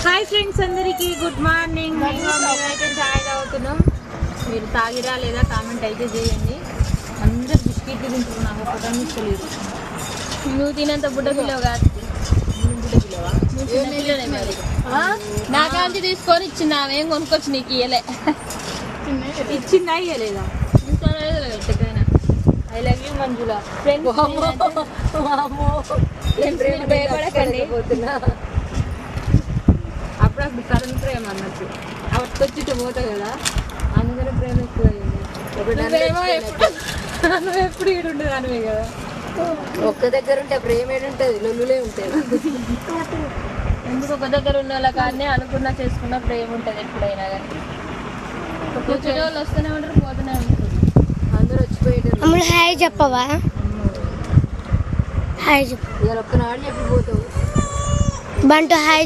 Hi friends, అందరికీ good morning. మేమైతే చాయ్ తాగుతున్నాం. మీరు తాగిరా లేదా కామెంట్ అయితే చేయండి. అందరు బిస్కెట్లు తింటున్నాము, పొట్టని తీసుకోలేదు. నువ్వు తినేంత బుడ్డ పిల్లవు కాదు. నా కాంచి తీసుకొని ఇచ్చింది ఆమె, ఏం కొనుక్కొచ్చి నీకు ఇయ్యలే. ఇచ్చిందా ఇయ్యలేదా? ఐ లవ్ యూ మంజుల. భయపడకండి, అప్పుడప్పుడు సడన్ ప్రేమ అన్నట్టు వచ్చి పోతా కదా, అందుకనే ప్రేమ ఎక్కువ నువ్వు ఎప్పుడు ఈడుండదు అనివే కదా. ఒక్క దగ్గర ఉంటే ప్రేమ ఏడుంటది, లొల్లులే ఉంటాయి. ఎందుకు ఒక దగ్గర ఉన్న వాళ్ళ కానీ అనుకున్నా చేసుకున్నా ప్రేమ ఉంటుంది ఎప్పుడైనా. కానీ కూర్చునే వాళ్ళు వస్తూనే ఉంటారు, పోతూనే ఉంటారు. అందరూ వచ్చిపోయేటారు. అమ్ములు హాయ్ చెప్పవా? హాయ్ చెప్పు. ఇవాళ ఒక్కనాడు చెప్పిపోతావు. బంటు హాయ్.